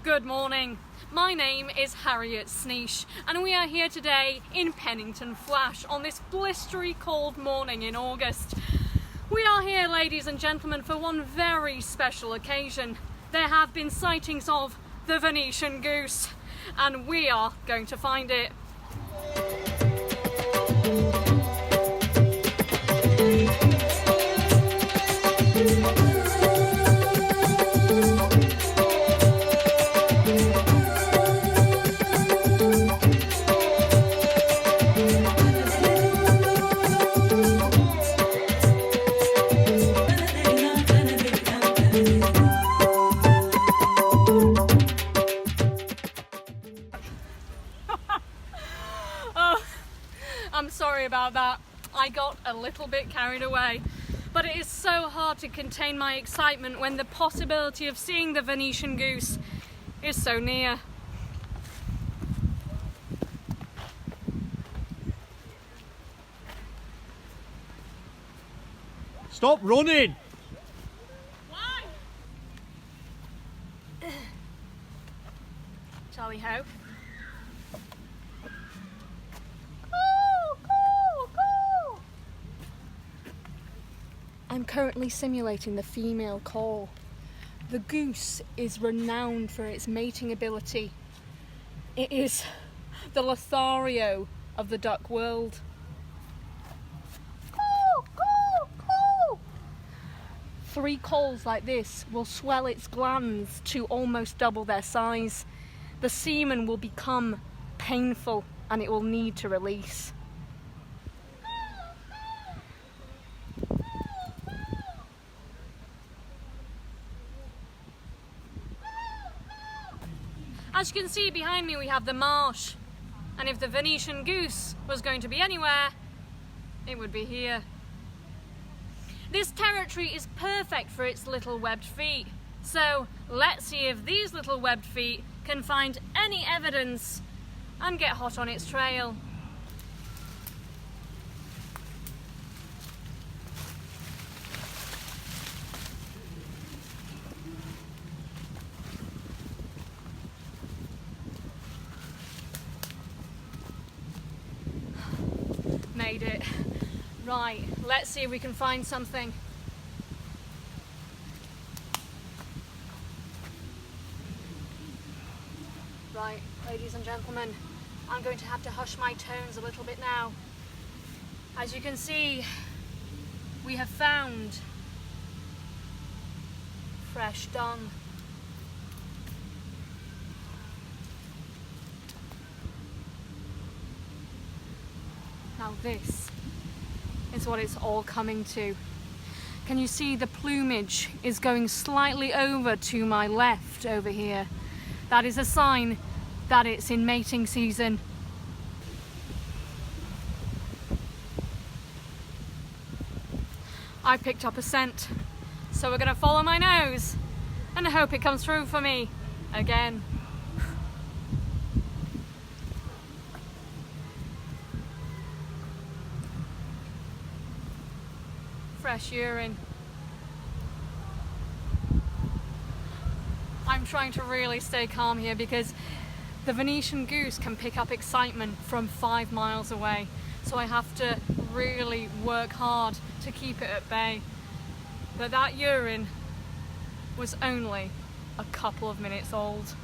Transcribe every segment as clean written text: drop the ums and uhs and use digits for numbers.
Good morning. My name is Harriet Sneesh and we are here today in Pennington Flash on this blistery cold morning in August. We are here, ladies and gentlemen, for one very special occasion. There have been sightings of the Venetian Goose and we are going to find it. I'm sorry about that. I got a little bit carried away. But it is so hard to contain my excitement when the possibility of seeing the Venetian Goose is so near. Stop running! Why? Charlie Ho. I'm currently simulating the female call. The goose is renowned for its mating ability. It is the Lothario of the duck world. Three calls like this will swell its glands to almost double their size. The semen will become painful and it will need to release. As you can see behind me, we have the marsh, and if the Venetian Goose was going to be anywhere, it would be here. This territory is perfect for its little webbed feet, so let's see if these little webbed feet can find any evidence and get hot on its trail. Made it. Right, let's see if we can find something. Right, ladies and gentlemen, I'm going to have to hush my tones a little bit now. As you can see, we have found fresh dung. Now this is what it's all coming to. Can you see the plumage is going slightly over to my left over here? That is a sign that it's in mating season. I picked up a scent, so we're going to follow my nose and hope it comes through for me again. Fresh urine. I'm trying to really stay calm here because the Venetian Goose can pick up excitement from 5 miles away, so I have to really work hard to keep it at bay. But that urine was only a couple of minutes old.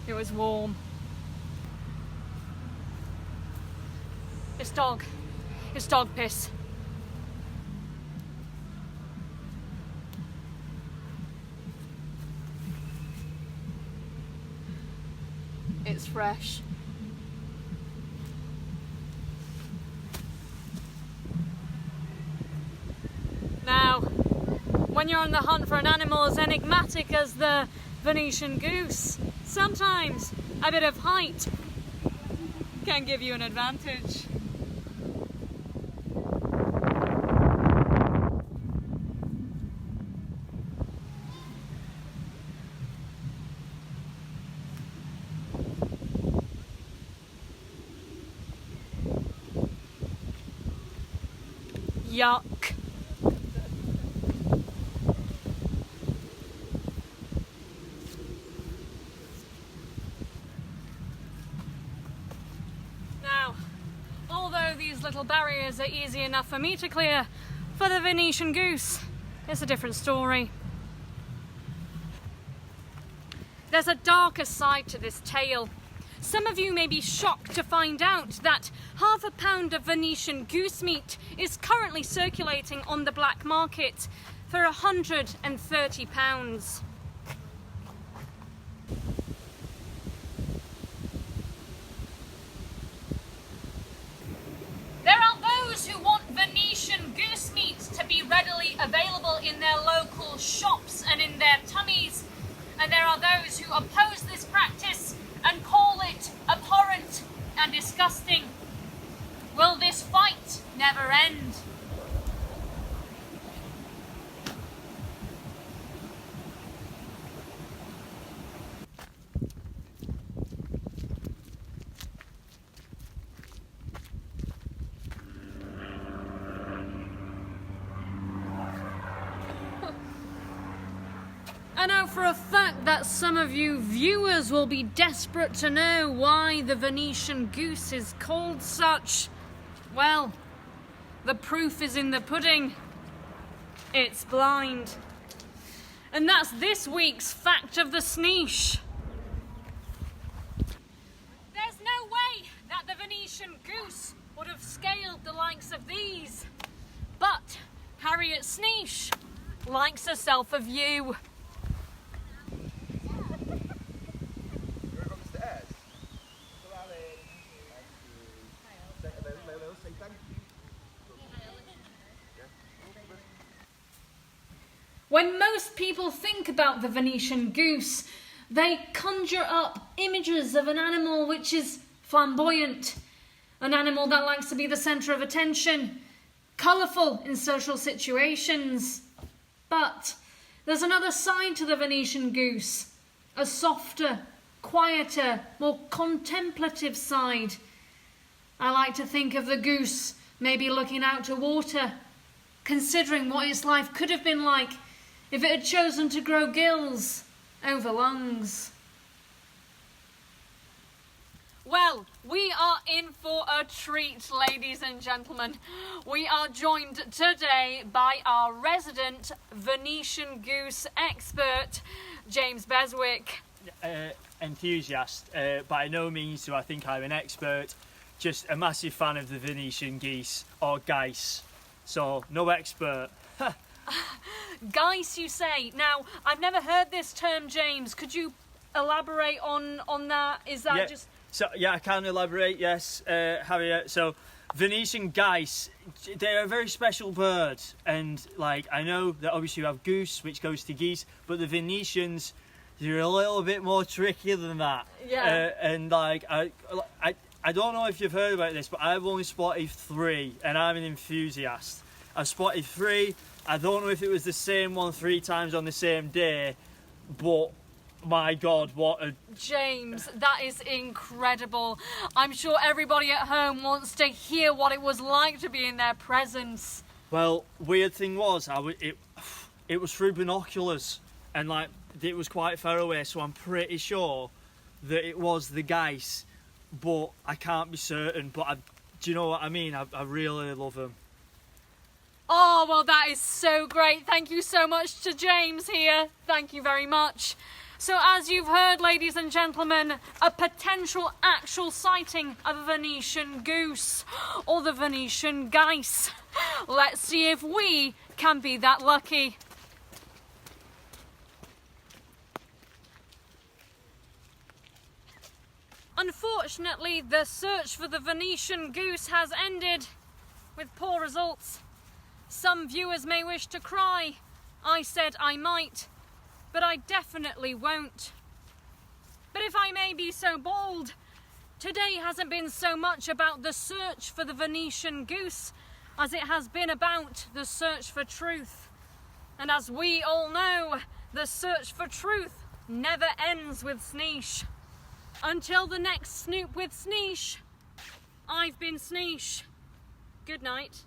It was warm. It's dog. It's dog piss. It's fresh. Now, when you're on the hunt for an animal as enigmatic as the Venetian Goose, sometimes a bit of height can give you an advantage. Yuck. little barriers are easy enough for me to clear. For the Venetian goose, it's a different story. There's a darker side to this tale. Some of you may be shocked to find out that half a pound of Venetian goose meat is currently circulating on the black market for £130. There are those who want Venetian goose meat to be readily available in their local shops and in their tummies, and there are those who oppose this practice and call it abhorrent and disgusting. Will this fight never end? I know for a fact that some of you viewers will be desperate to know why the Venetian goose is called such. Well, the proof is in the pudding. It's blind. And that's this week's Fact of the Sneesh. There's no way that the Venetian goose would have scaled the likes of these. But Harriet Sneesh likes herself a view. When most people think about the Venetian goose, they conjure up images of an animal which is flamboyant, an animal that likes to be the centre of attention, colourful in social situations. But there's another side to the Venetian goose, a softer, quieter, more contemplative side. I like to think of the goose maybe looking out to water, considering what its life could have been like if it had chosen to grow gills over lungs. Well, we are in for a treat, ladies and gentlemen. We are joined today by our resident Venetian goose expert, James Beswick. Enthusiast, by no means do I think I'm an expert, just a massive fan of the Venetian geese, or geese, so no expert. Geese, you say? Now, I've never heard this term, James. Could you elaborate on that? Is that just... So, yeah, I can elaborate, yes, Harriet. So, Venetian geese, they're a very special bird. And, like, I know that obviously you have goose, which goes to geese, but the Venetians, they're a little bit more tricky than that. Yeah. And, like, I don't know if you've heard about this, but I've only spotted 3, and I'm an enthusiast. I've spotted 3. I don't know if it was the same one 3 times on the same day, but my God, what a... James, that is incredible. I'm sure everybody at home wants to hear what it was like to be in their presence. Well, weird thing was, it was through binoculars, and like it was quite far away, so I'm pretty sure that it was the geese, but I can't be certain. But do you know what I mean? I really love them. Oh, well, that is so great. Thank you so much to James here. Thank you very much. So as you've heard, ladies and gentlemen, a potential actual sighting of a Venetian goose or the Venetian geese. Let's see if we can be that lucky. Unfortunately, the search for the Venetian goose has ended with poor results. Some viewers may wish to cry. I said I might, but I definitely won't. But if I may be so bold, today hasn't been so much about the search for the Venetian goose as it has been about the search for truth. And as we all know, the search for truth never ends with Sneesh. Until the next Snoop with Sneesh, I've been Sneesh. Good night.